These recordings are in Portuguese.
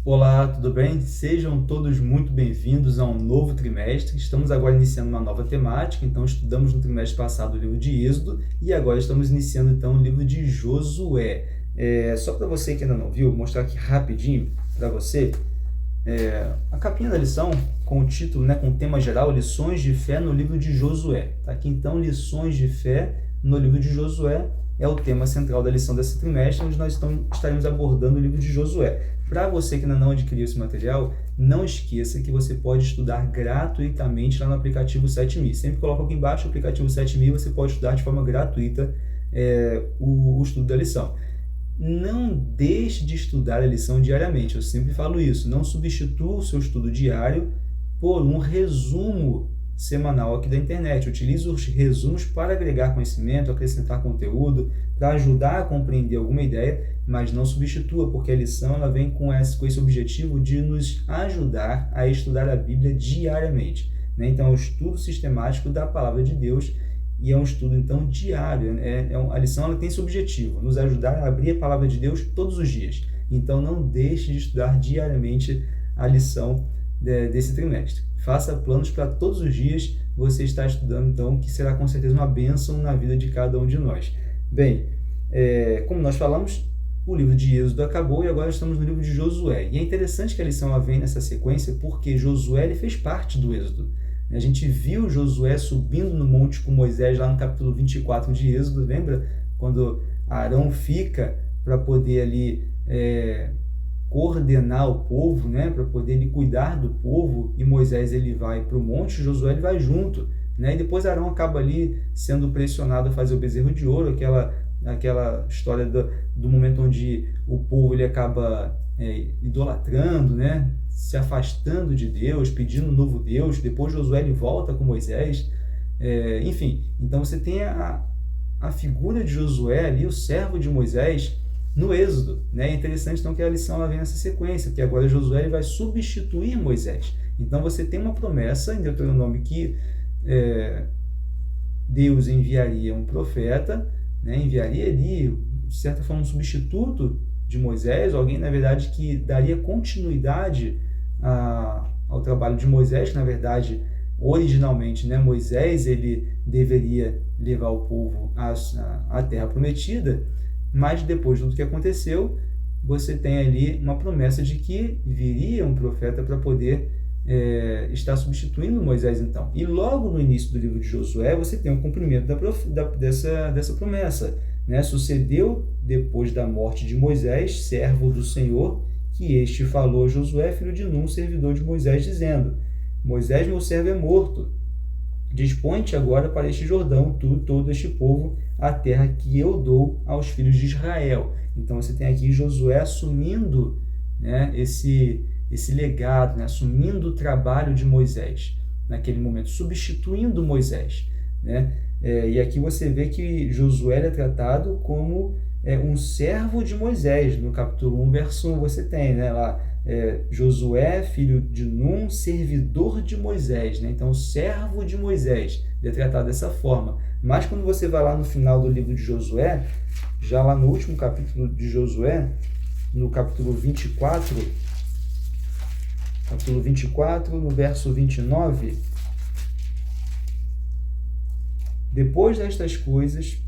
Olá, tudo bem? Sejam todos muito bem-vindos a um novo trimestre. Estamos agora iniciando uma nova temática, então estudamos no trimestre passado o livro de Êxodo e agora estamos iniciando então o livro de Josué. Só para você que ainda não viu, vou mostrar aqui rapidinho para você a capinha da lição com o título, com o tema geral, Lições de Fé no livro de Josué. Tá aqui então, Lições de Fé no livro de Josué é o tema central da lição desse trimestre, onde nós estaremos abordando o livro de Josué. Para você que ainda não adquiriu esse material, não esqueça que você pode estudar gratuitamente lá no aplicativo 7000. Sempre coloca aqui embaixo o aplicativo 7000, você pode estudar de forma gratuita o estudo da lição. Não deixe de estudar a lição diariamente, eu sempre falo isso. Não substitua o seu estudo diário por um resumo semanal aqui da internet. Utilize os resumos para agregar conhecimento, acrescentar conteúdo, para ajudar a compreender alguma ideia, mas não substitua, porque a lição ela vem com esse objetivo de nos ajudar a estudar a Bíblia diariamente. Então, é um estudo sistemático da Palavra de Deus e é um estudo, então, diário. A lição ela tem esse objetivo, nos ajudar a abrir a Palavra de Deus todos os dias. Então, não deixe de estudar diariamente a lição desse trimestre. Faça planos para todos os dias você estar estudando, então, que será com certeza uma bênção na vida de cada um de nós. Bem, como nós falamos, o livro de Êxodo acabou e agora estamos no livro de Josué. E é interessante que a lição ela vem nessa sequência porque Josué ele fez parte do Êxodo. A gente viu Josué subindo no monte com Moisés lá no capítulo 24 de Êxodo, lembra? Quando Arão fica para poder ali coordenar o povo, para poder ele cuidar do povo, e Moisés ele vai para o monte, Josué ele vai junto, e depois Arão acaba ali sendo pressionado a fazer o bezerro de ouro, aquela história do momento onde o povo ele acaba idolatrando, se afastando de Deus, pedindo um novo Deus. Depois Josué ele volta com Moisés, enfim, então você tem a figura de Josué ali, o servo de Moisés, no Êxodo. É interessante então que a lição ela vem nessa sequência, porque agora Josué ele vai substituir Moisés. Então você tem uma promessa em Deuteronômio que Deus enviaria um profeta, enviaria ali, de certa forma, um substituto de Moisés, alguém, na verdade, que daria continuidade ao trabalho de Moisés, que, na verdade, originalmente, Moisés ele deveria levar o povo à Terra Prometida, mas depois de tudo que aconteceu, você tem ali uma promessa de que viria um profeta para poder estar substituindo Moisés então. E logo no início do livro de Josué, você tem o cumprimento dessa promessa. Sucedeu depois da morte de Moisés, servo do Senhor, que este falou a Josué, filho de Num, servidor de Moisés, dizendo: Moisés, meu servo, é morto. Dispõe-te agora para este Jordão, tu e todo este povo, a terra que eu dou aos filhos de Israel. Então você tem aqui Josué assumindo esse legado, assumindo o trabalho de Moisés, naquele momento, substituindo Moisés. E aqui você vê que Josué é tratado como um servo de Moisés. No capítulo 1, verso 1, você tem lá Josué, filho de Num, servidor de Moisés. Então, servo de Moisés é tratado dessa forma. Mas quando você vai lá no final do livro de Josué, já lá no último capítulo de Josué, no capítulo 24, no verso 29, depois destas coisas,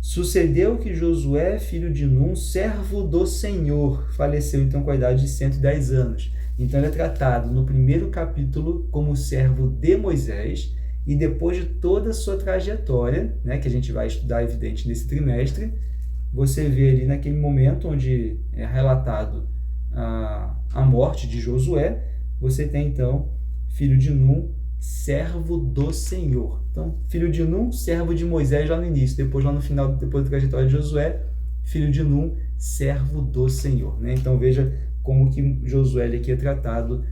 sucedeu que Josué, filho de Num, servo do Senhor, faleceu então com a idade de 110 anos. Então ele é tratado no primeiro capítulo como servo de Moisés, e depois de toda a sua trajetória, que a gente vai estudar, evidente, nesse trimestre, você vê ali naquele momento onde é relatado a morte de Josué, você tem então filho de Num, servo do Senhor. Então, filho de Num, servo de Moisés lá no início, depois lá no final, depois da trajetória de Josué, filho de Num, servo do Senhor. Então veja como que Josué aqui é tratado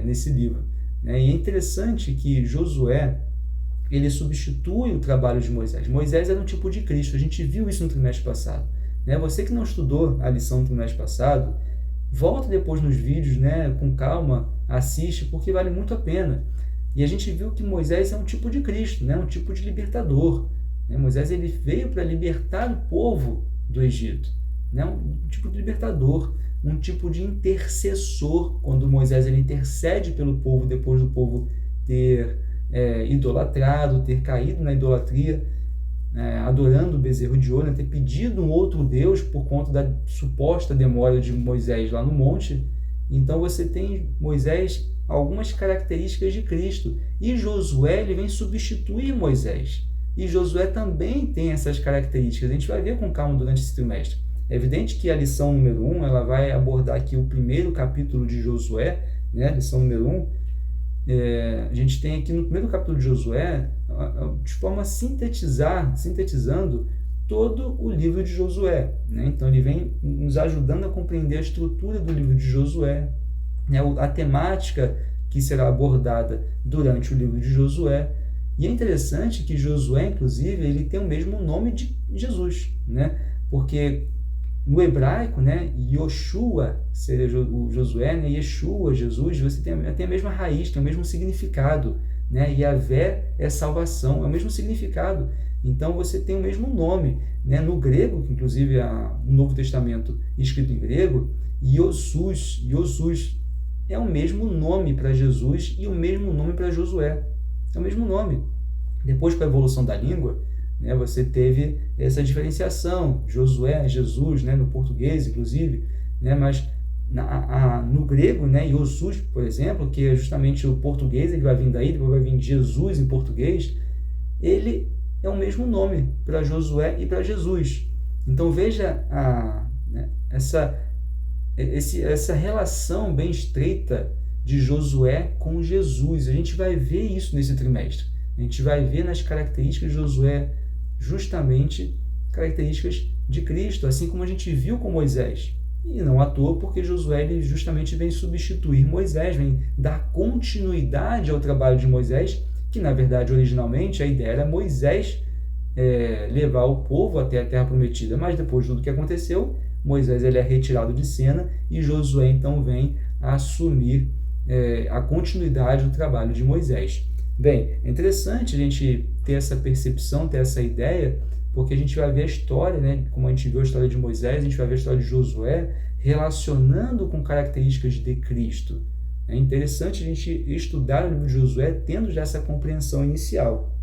nesse livro. E é interessante que Josué ele substitui o trabalho de Moisés. Moisés era um tipo de Cristo, a gente viu isso no trimestre passado. Você que não estudou a lição do trimestre passado, volta depois nos vídeos, com calma, assiste, porque vale muito a pena. E a gente viu que Moisés é um tipo de Cristo, um tipo de libertador. Moisés ele veio para libertar o povo do Egito. né? Um tipo de libertador, um tipo de intercessor, quando Moisés ele intercede pelo povo depois do povo ter idolatrado, ter caído na idolatria, adorando o bezerro de ouro, ter pedido um outro Deus por conta da suposta demora de Moisés lá no monte. Então você tem Moisés algumas características de Cristo, e Josué ele vem substituir Moisés, e Josué também tem essas características. A gente vai ver com calma durante esse trimestre. É evidente que a lição número 1 ela vai abordar aqui o primeiro capítulo de Josué, né? Lição número 1. A gente tem aqui no primeiro capítulo de Josué, de forma sintetizando todo o livro de Josué, né? Então ele vem nos ajudando a compreender a estrutura do livro de Josué, né? A temática que será abordada durante o livro de Josué. E é interessante que Josué, inclusive, ele tem o mesmo nome de Jesus, né? Porque no hebraico, né, Yoshua seria o Josué, né, Yeshua, Jesus, você tem a mesma raiz, tem o mesmo significado, né? Yahvé é salvação, é o mesmo significado. Então você tem o mesmo nome, né? No grego, que inclusive o Novo Testamento escrito em grego, Iosus é o mesmo nome para Jesus e o mesmo nome para Josué. É o mesmo nome. Depois, com a evolução da língua, né, você teve essa diferenciação, Josué, Jesus, né, no português, inclusive, né, mas no grego, né, Iosus, por exemplo, que é justamente o português, ele vai vir daí, depois vai vir Jesus em português, ele é o mesmo nome para Josué e para Jesus. Então veja essa relação bem estreita de Josué com Jesus. A gente vai ver isso nesse trimestre. A gente vai ver nas características de Josué justamente características de Cristo, assim como a gente viu com Moisés. E não à toa, porque Josué ele justamente vem substituir Moisés, vem dar continuidade ao trabalho de Moisés, que na verdade originalmente a ideia era Moisés levar o povo até a Terra Prometida, mas depois de tudo que aconteceu, Moisés ele é retirado de cena e Josué então vem a assumir a continuidade do trabalho de Moisés. Bem, é interessante a gente ter essa percepção, ter essa ideia, porque a gente vai ver a história, né, como a gente viu a história de Moisés, a gente vai ver a história de Josué relacionando com características de Cristo. É interessante a gente estudar o livro de Josué tendo já essa compreensão inicial.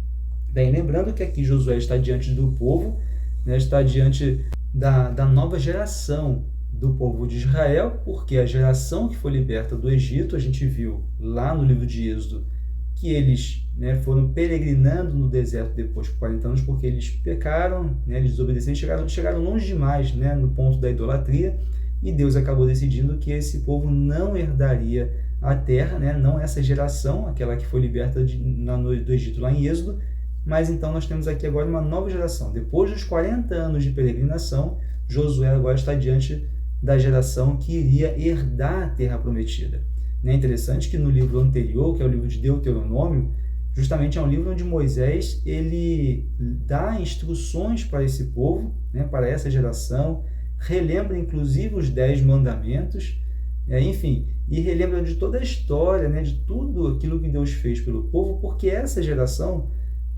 Bem, lembrando que aqui Josué está diante do povo, né, está diante da nova geração do povo de Israel, porque a geração que foi liberta do Egito, a gente viu lá no livro de Êxodo, que eles foram peregrinando no deserto depois por 40 anos, porque eles pecaram, eles desobedeceram, chegaram longe demais, no ponto da idolatria, e Deus acabou decidindo que esse povo não herdaria a terra, não essa geração, aquela que foi liberta do Egito lá em Êxodo, mas então nós temos aqui agora uma nova geração. Depois dos 40 anos de peregrinação, Josué agora está diante da geração que iria herdar a terra prometida. É interessante que no livro anterior, que é o livro de Deuteronômio, justamente é um livro onde Moisés ele dá instruções para esse povo, para essa geração, relembra inclusive os 10 mandamentos, enfim, e relembra de toda a história, de tudo aquilo que Deus fez pelo povo, porque essa geração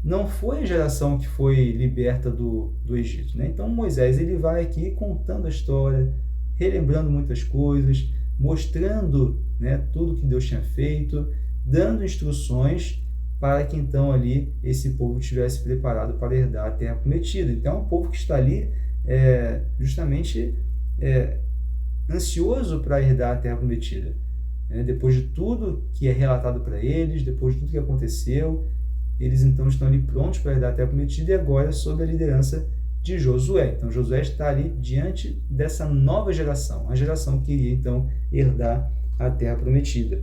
não foi a geração que foi liberta do Egito. Então Moisés ele vai aqui contando a história, relembrando muitas coisas, mostrando tudo que Deus tinha feito, dando instruções para que então ali esse povo estivesse preparado para herdar a terra prometida. Então é um povo que está ali justamente ansioso para herdar a terra prometida. Depois de tudo que é relatado para eles, depois de tudo que aconteceu, eles então estão ali prontos para herdar a terra prometida, e agora sob a liderança de Josué. Então Josué está ali diante dessa nova geração, a geração que iria então herdar a terra prometida.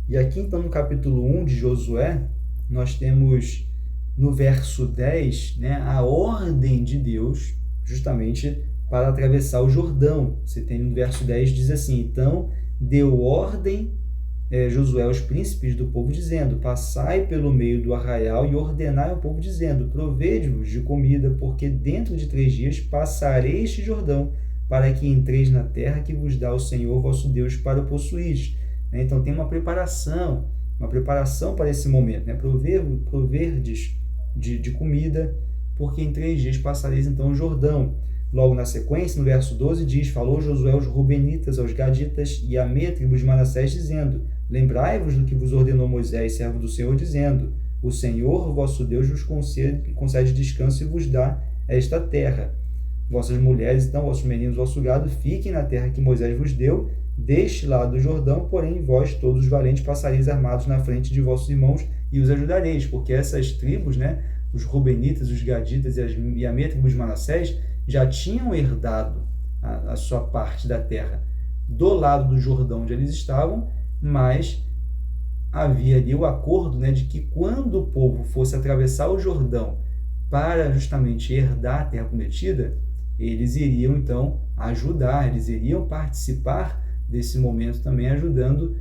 E aqui então no capítulo 1 de Josué, nós temos no verso 10, a ordem de Deus justamente para atravessar o Jordão. Você tem no verso 10, diz assim: então deu ordem Josué aos príncipes do povo, dizendo: passai pelo meio do arraial e ordenai ao povo, dizendo: provede-vos de comida, porque dentro de 3 dias passarei este Jordão, para que entreis na terra que vos dá o Senhor vosso Deus para possuir. Então tem uma preparação para esse momento, proverdes de comida, porque em 3 dias passareis então o Jordão. logo na sequência, no verso 12, diz: falou Josué aos Rubenitas, aos Gaditas e à meia tribo de Manassés, dizendo: lembrai-vos do que vos ordenou Moisés, servo do Senhor, dizendo: o Senhor, vosso Deus, vos concede descanso e vos dá esta terra. Vossas mulheres, então, vossos meninos, vosso gado, fiquem na terra que Moisés vos deu, deste lado do Jordão, porém vós, todos os valentes, passareis armados na frente de vossos irmãos e os ajudareis, porque essas tribos, né, os Rubenitas, os Gaditas e a meia tribo de Manassés, já tinham herdado a sua parte da terra do lado do Jordão onde eles estavam, mas havia ali o acordo, né, de que quando o povo fosse atravessar o Jordão para justamente herdar a terra prometida, eles iriam então ajudar, eles iriam participar desse momento também, ajudando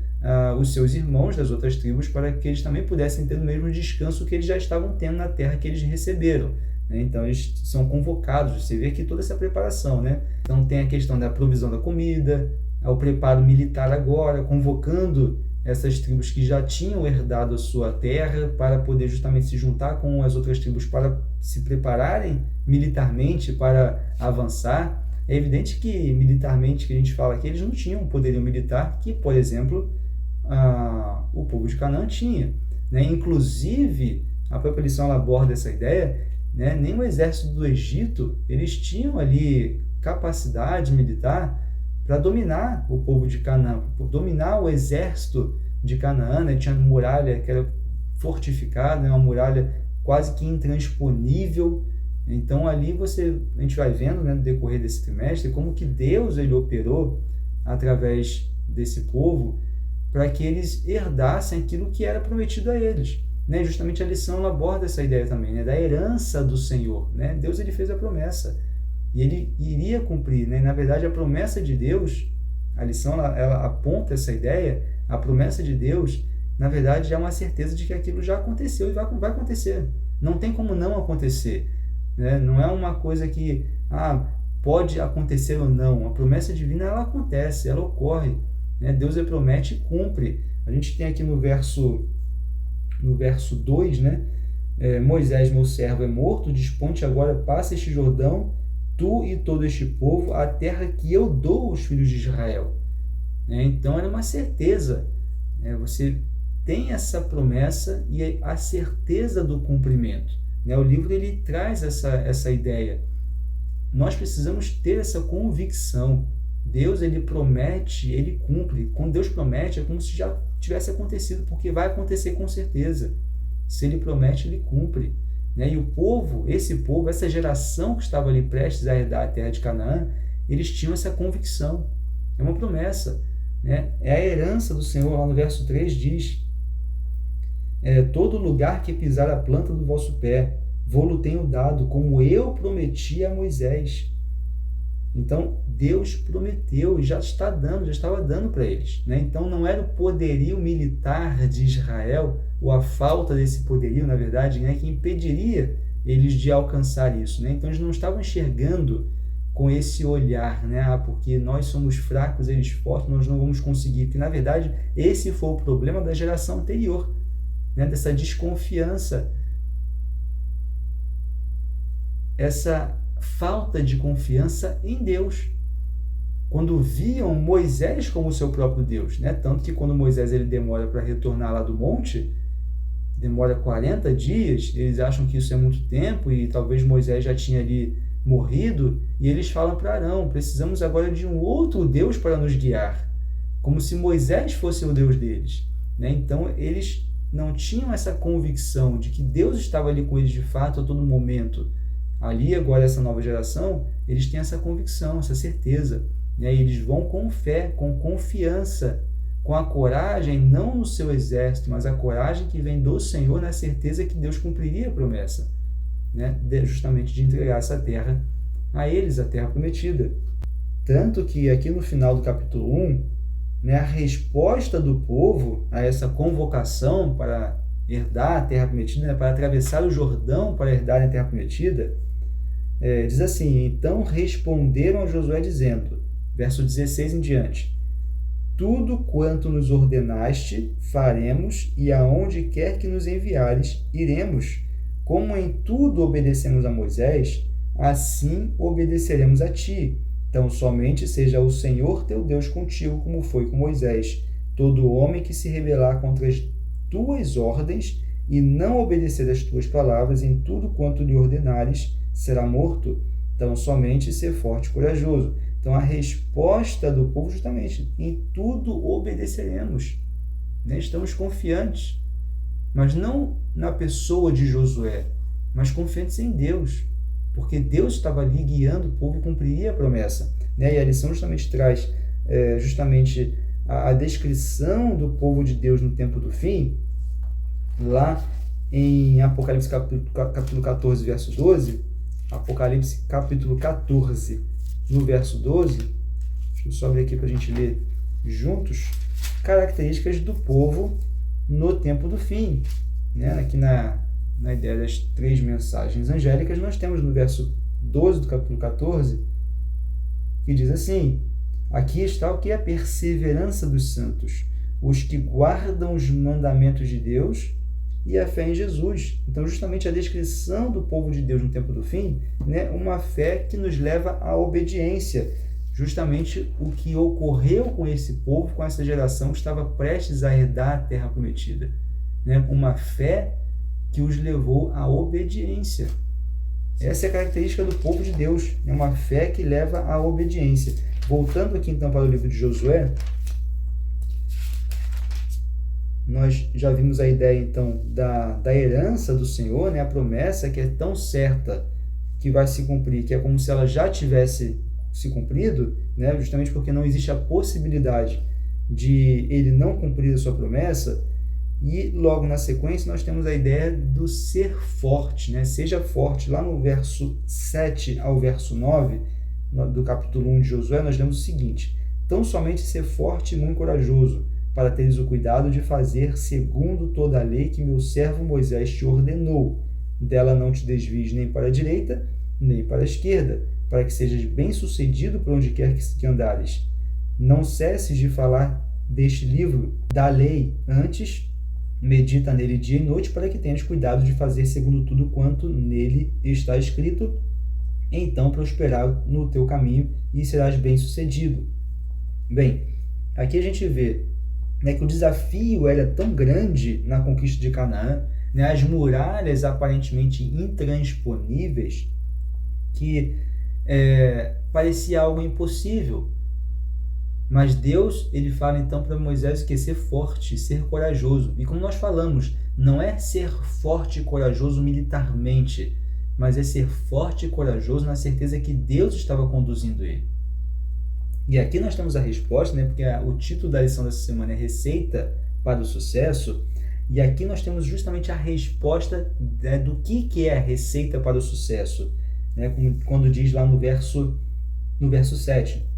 os seus irmãos das outras tribos para que eles também pudessem ter o mesmo descanso que eles já estavam tendo na terra que eles receberam. Então eles são convocados, você vê aqui toda essa preparação, né? Então tem a questão da provisão da comida, o preparo militar agora, convocando essas tribos que já tinham herdado a sua terra para poder justamente se juntar com as outras tribos para se prepararem militarmente para avançar. É evidente que militarmente, que a gente fala aqui, eles não tinham um poderio militar que, por exemplo, o povo de Canaã tinha, né? Inclusive, a própria lição ela aborda essa ideia, né? Nem o exército do Egito, eles tinham ali capacidade militar para dominar o povo de Canaã, dominar o exército de Canaã, né? Tinha uma muralha que era fortificada, né? Uma muralha quase que intransponível. Então ali a gente vai vendo, né, no decorrer desse trimestre, como que Deus ele operou através desse povo para que eles herdassem aquilo que era prometido a eles, né? Justamente a lição ela aborda essa ideia também, né, da herança do Senhor, né? Deus ele fez a promessa e ele iria cumprir, né? Na verdade, a promessa de Deus, a lição ela aponta essa ideia, a promessa de Deus, na verdade, é uma certeza de que aquilo já aconteceu e vai acontecer. Não tem como não acontecer, né? Não é uma coisa que pode acontecer ou não. A promessa divina ela acontece, ela ocorre, né? Deus ele promete e cumpre. A gente tem aqui no verso 2, né? Moisés, meu servo, é morto, dispõe-te agora, passa este Jordão, tu e todo este povo, a terra que eu dou aos filhos de Israel. Então era uma certeza. Você tem essa promessa e a certeza do cumprimento. O livro ele traz essa ideia. Nós precisamos ter essa convicção. Deus ele promete, ele cumpre. Quando Deus promete, é como se já tivesse acontecido, porque vai acontecer com certeza. Se ele promete, ele cumpre. E o povo, essa geração que estava ali prestes a herdar a terra de Canaã, eles tinham essa convicção. É uma promessa. É a herança do Senhor, lá no verso 3 diz: todo lugar que pisar a planta do vosso pé, vou-lo tenho dado, como eu prometi a Moisés. Então, Deus prometeu e já estava dando para eles. Então, não era o poderio militar de Israel, ou a falta desse poderio, na verdade, que impediria eles de alcançar isso. Então, eles não estavam enxergando com esse olhar, porque nós somos fracos, eles fortes, nós não vamos conseguir. Porque, na verdade, esse foi o problema da geração anterior, dessa desconfiança, essa falta de confiança em Deus. Quando viam Moisés como seu próprio Deus, tanto que quando Moisés ele demora para retornar lá do monte, demora 40 dias, eles acham que isso é muito tempo e talvez Moisés já tinha ali morrido, e eles falam para Arão: precisamos agora de um outro Deus para nos guiar, como se Moisés fosse o Deus deles. Então eles não tinham essa convicção de que Deus estava ali com eles de fato a todo momento. Ali agora essa nova geração, eles têm essa convicção, essa certeza, e eles vão com fé, com confiança, com a coragem, não no seu exército, mas a coragem que vem do Senhor, na certeza que Deus cumpriria a promessa, justamente de entregar essa terra a eles, a terra prometida. Tanto que aqui no final do capítulo 1, a resposta do povo a essa convocação para herdar a terra prometida, para atravessar o Jordão para herdar a terra prometida, diz assim: então responderam a Josué dizendo, verso 16 em diante: tudo quanto nos ordenaste faremos, e aonde quer que nos enviares iremos. Como em tudo obedecemos a Moisés, assim obedeceremos a ti. Então, somente seja o Senhor teu Deus contigo, como foi com Moisés. Todo homem que se rebelar contra as tuas ordens e não obedecer às tuas palavras em tudo quanto lhe ordenares, será morto. Então, somente ser forte e corajoso. Então, a resposta do povo, justamente, em tudo obedeceremos. Estamos confiantes, mas não na pessoa de Josué, mas confiantes em Deus, porque Deus estava ali guiando o povo e cumpriria a promessa. E a lição justamente traz a descrição do povo de Deus no tempo do fim, lá em Apocalipse capítulo 14, verso 12, Apocalipse capítulo 14, no verso 12, deixa eu só ver aqui para a gente ler juntos, características do povo no tempo do fim. Aqui na ideia das 3 mensagens angélicas, nós temos no verso 12 do capítulo 14, que diz assim: aqui está o que é a perseverança dos santos, os que guardam os mandamentos de Deus e a fé em Jesus. Então, justamente a descrição do povo de Deus no tempo do fim, uma fé que nos leva à obediência. Justamente o que ocorreu com esse povo, com essa geração que estava prestes a herdar a terra prometida. Uma fé que os levou à obediência. Essa é a característica do povo de Deus, uma fé que leva à obediência. Voltando aqui então para o livro de Josué, nós já vimos a ideia então da herança do Senhor, a promessa que é tão certa que vai se cumprir, que é como se ela já tivesse se cumprido, justamente porque não existe a possibilidade de ele não cumprir a sua promessa. E logo na sequência nós temos a ideia do ser forte, seja forte. Lá no verso 7 ao verso 9 do capítulo 1 de Josué, nós lemos o seguinte: tão somente ser forte e muito corajoso, para teres o cuidado de fazer segundo toda a lei que meu servo Moisés te ordenou. Dela não te desvies nem para a direita, nem para a esquerda, para que sejas bem-sucedido por onde quer que andares. Não cesses de falar deste livro da lei, antes medita nele dia e noite, para que tenhas cuidado de fazer segundo tudo quanto nele está escrito. Então prosperar no teu caminho e serás bem-sucedido. Bem, aqui a gente vê que o desafio era tão grande na conquista de Canaã, as muralhas aparentemente intransponíveis, que parecia algo impossível. Mas Deus, ele fala então para Moisés que ser forte, ser corajoso. E como nós falamos, não é ser forte e corajoso militarmente, mas é ser forte e corajoso na certeza que Deus estava conduzindo ele. E aqui nós temos a resposta, porque o título da lição dessa semana é Receita para o Sucesso. E aqui nós temos justamente a resposta do que é a receita para o sucesso. Quando diz lá no verso 7.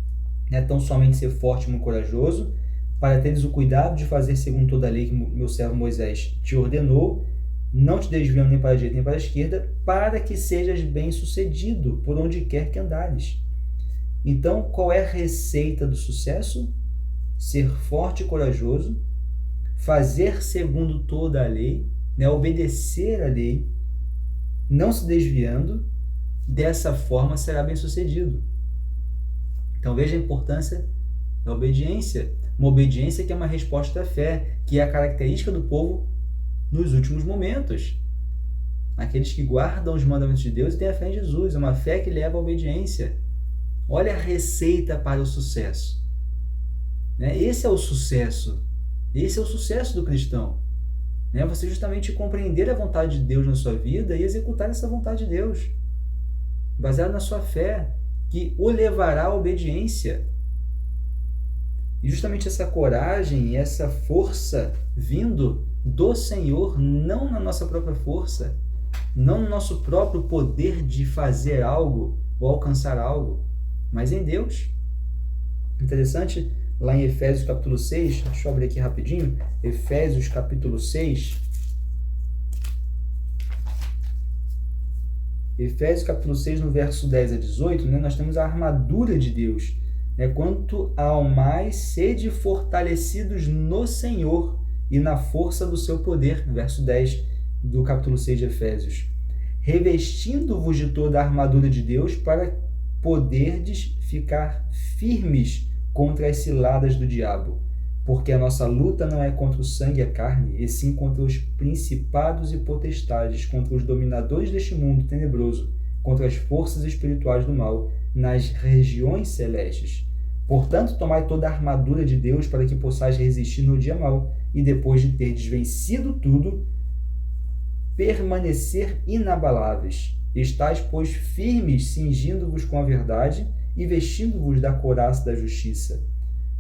Tão somente ser forte e muito corajoso, para teres o cuidado de fazer segundo toda a lei que meu servo Moisés te ordenou, não te desviando nem para a direita nem para a esquerda, para que sejas bem-sucedido por onde quer que andares. Então, qual é a receita do sucesso? Ser forte e corajoso, fazer segundo toda a lei, obedecer a lei, não se desviando, dessa forma será bem-sucedido. Então veja a importância da obediência, uma obediência que é uma resposta à fé, que é a característica do povo nos últimos momentos. Aqueles que guardam os mandamentos de Deus e têm a fé em Jesus, é uma fé que leva à obediência. Olha a receita para o sucesso. Esse é o sucesso do cristão. Você justamente compreender a vontade de Deus na sua vida e executar essa vontade de Deus, baseado na sua fé, que o levará à obediência. E justamente essa coragem e essa força vindo do Senhor, não na nossa própria força, não no nosso próprio poder de fazer algo ou alcançar algo, mas em Deus. Interessante, lá em Efésios capítulo 6, deixa eu abrir aqui rapidinho, Efésios capítulo 6, Efésios capítulo 6, no verso 10 a 18, nós temos a armadura de Deus. Quanto ao mais, sede fortalecidos no Senhor e na força do seu poder. Verso 10 do capítulo 6 de Efésios. revestindo-vos de toda a armadura de Deus para poderdes ficar firmes contra as ciladas do diabo. Porque a nossa luta não é contra o sangue e a carne, e sim contra os principados e potestades, contra os dominadores deste mundo tenebroso, contra as forças espirituais do mal, nas regiões celestes. Portanto, tomai toda a armadura de Deus para que possais resistir no dia mau, e depois de terdes vencido tudo, permanecer inabaláveis. Estais, pois, firmes, cingindo-vos com a verdade e vestindo-vos da couraça da justiça.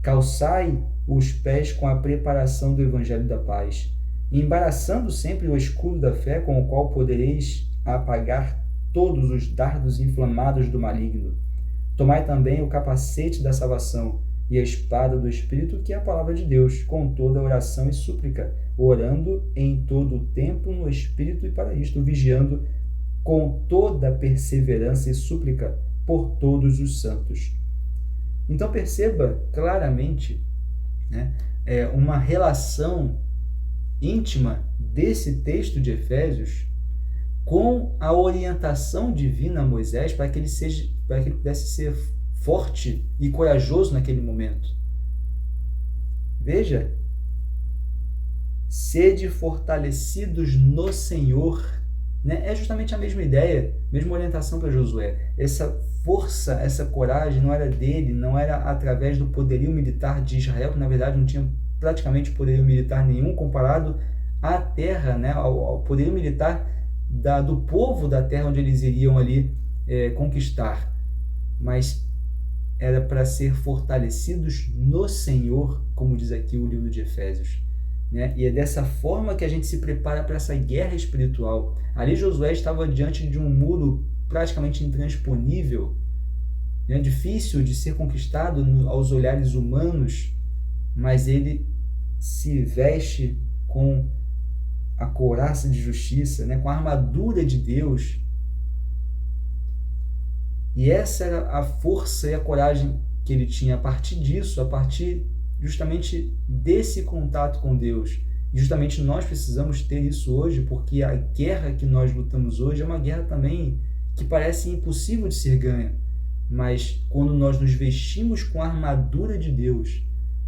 Calçai os pés com a preparação do evangelho da paz, embaraçando sempre o escudo da fé, com o qual podereis apagar todos os dardos inflamados do maligno. Tomai também o capacete da salvação e a espada do Espírito, que é a palavra de Deus, com toda oração e súplica, orando em todo o tempo no Espírito, e para isto vigiando com toda perseverança e súplica por todos os santos. Então perceba claramente, né, uma relação íntima desse texto de Efésios com a orientação divina a Moisés para que ele pudesse ser forte e corajoso naquele momento. Veja, sede fortalecidos no Senhor, né? É justamente a mesma ideia, mesma orientação para Josué. Essa força, essa coragem não era dele, não era através do poderio militar de Israel, que na verdade não tinha praticamente poderio militar nenhum comparado à terra, né? ao poderio militar do povo da terra onde eles iriam ali conquistar. Mas era para ser fortalecidos no Senhor, como diz aqui o livro de Efésios. Né? E é dessa forma que a gente se prepara para essa guerra espiritual. Ali Josué estava diante de um muro praticamente intransponível, né? Difícil de ser conquistado aos olhares humanos, mas ele se veste com a couraça de justiça, né? Com a armadura de Deus. E essa era a força e a coragem que ele tinha a partir disso, a partir justamente desse contato com Deus. E justamente nós precisamos ter isso hoje, porque a guerra que nós lutamos hoje é uma guerra também que parece impossível de ser ganha. Mas quando nós nos vestimos com a armadura de Deus,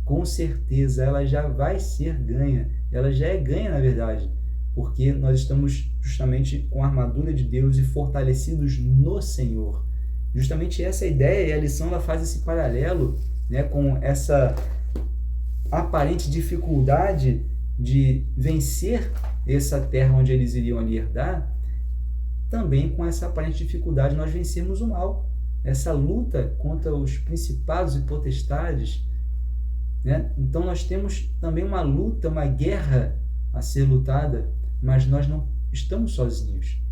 com certeza ela já vai ser ganha. Ela já é ganha, na verdade, porque nós estamos justamente com a armadura de Deus e fortalecidos no Senhor. Justamente essa ideia, e a lição ela faz esse paralelo, né, com essa aparente dificuldade de vencer essa terra onde eles iriam ali herdar, também com essa aparente dificuldade nós vencermos o mal. Essa luta contra os principados e potestades, né? Então nós temos também uma luta, uma guerra a ser lutada, mas nós não estamos sozinhos.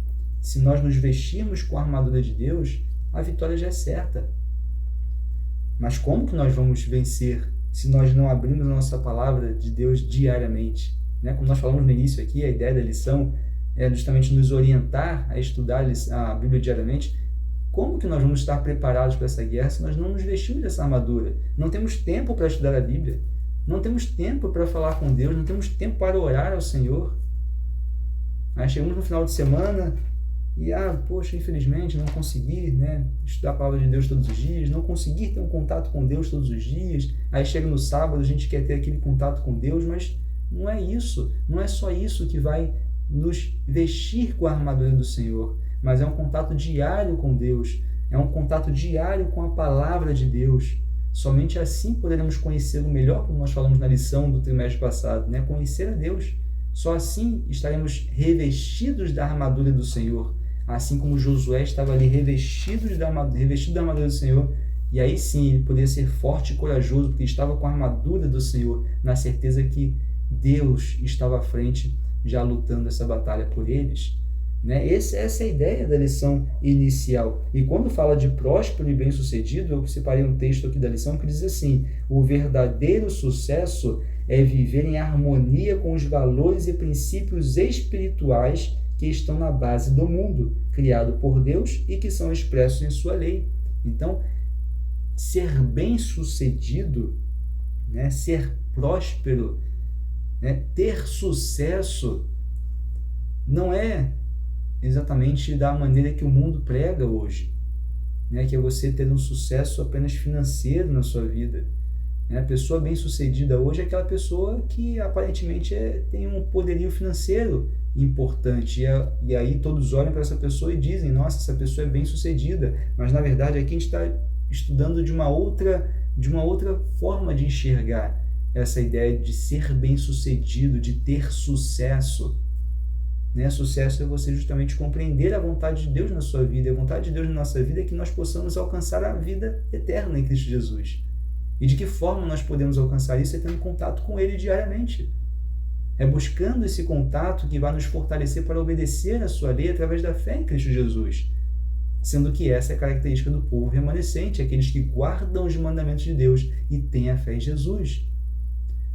Se nós nos vestirmos com a armadura de Deus, a vitória já é certa. Mas como que nós vamos vencer se nós não abrimos a nossa palavra de Deus diariamente? Né? Como nós falamos no início aqui, a ideia da lição é justamente nos orientar a estudar a Bíblia diariamente. Como que nós vamos estar preparados para essa guerra se nós não nos vestimos dessa armadura? Não temos tempo para estudar a Bíblia, não temos tempo para falar com Deus, não temos tempo para orar ao Senhor. Aí chegamos no final de semana e, poxa, infelizmente não consegui, né, estudar a palavra de Deus todos os dias, não consegui ter um contato com Deus todos os dias. Aí chega no sábado, a gente quer ter aquele contato com Deus, mas não é isso, não é só isso que vai nos vestir com a armadura do Senhor, mas é um contato diário com Deus, é um contato diário com a palavra de Deus. Somente assim poderemos conhecê-lo melhor, como nós falamos na lição do trimestre passado, né? Conhecer a Deus. Só assim estaremos revestidos da armadura do Senhor, assim como Josué estava ali revestido da armadura do Senhor, e aí sim ele poderia ser forte e corajoso, porque estava com a armadura do Senhor, na certeza que Deus estava à frente, já lutando essa batalha por eles. Né? Essa é a ideia da lição inicial. E quando fala de próspero e bem-sucedido, eu separei um texto aqui da lição que diz assim: o verdadeiro sucesso é viver em harmonia com os valores e princípios espirituais que estão na base do mundo, criado por Deus e que são expressos em sua lei. Então, ser bem-sucedido, né? Ser próspero, né? Ter sucesso, não é exatamente da maneira que o mundo prega hoje, né? Que é você ter um sucesso apenas financeiro na sua vida. A pessoa bem-sucedida hoje é aquela pessoa que aparentemente tem um poderio financeiro importante. E aí todos olham para essa pessoa e dizem, nossa, essa pessoa é bem-sucedida. Mas na verdade aqui a gente está estudando de uma outra forma de enxergar essa ideia de ser bem-sucedido, de ter sucesso. Sucesso é você justamente compreender a vontade de Deus na sua vida. E a vontade de Deus na nossa vida é que nós possamos alcançar a vida eterna em Cristo Jesus. E de que forma nós podemos alcançar isso? É tendo contato com Ele diariamente. É buscando esse contato que vai nos fortalecer para obedecer a sua lei através da fé em Cristo Jesus. Sendo que essa é a característica do povo remanescente, aqueles que guardam os mandamentos de Deus e têm a fé em Jesus.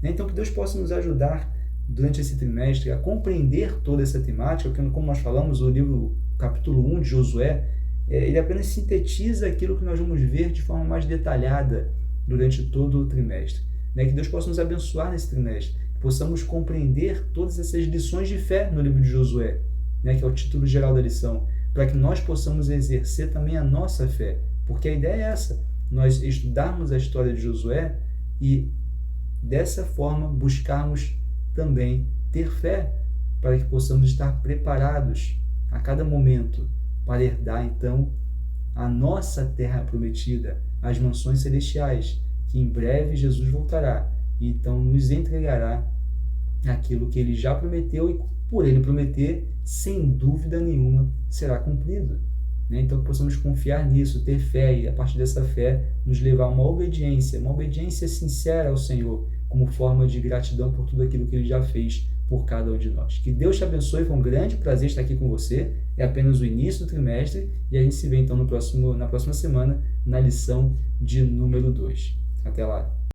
Então que Deus possa nos ajudar durante esse trimestre a compreender toda essa temática, porque como nós falamos, o livro, capítulo 1 de Josué, ele apenas sintetiza aquilo que nós vamos ver de forma mais detalhada durante todo o trimestre. Que Deus possa nos abençoar nesse trimestre, que possamos compreender todas essas lições de fé no livro de Josué, que é o título geral da lição, para que nós possamos exercer também a nossa fé, porque a ideia é essa, nós estudarmos a história de Josué e dessa forma buscarmos também ter fé, para que possamos estar preparados a cada momento para herdar então a nossa terra prometida, as mansões celestiais, que em breve Jesus voltará e então nos entregará aquilo que ele já prometeu e por ele prometer, sem dúvida nenhuma, será cumprido. Então possamos confiar nisso, ter fé e a partir dessa fé nos levar a uma obediência sincera ao Senhor, como forma de gratidão por tudo aquilo que ele já fez por cada um de nós. Que Deus te abençoe, foi um grande prazer estar aqui com você. É apenas o início do trimestre e a gente se vê então na próxima semana na lição de número 2. Até lá!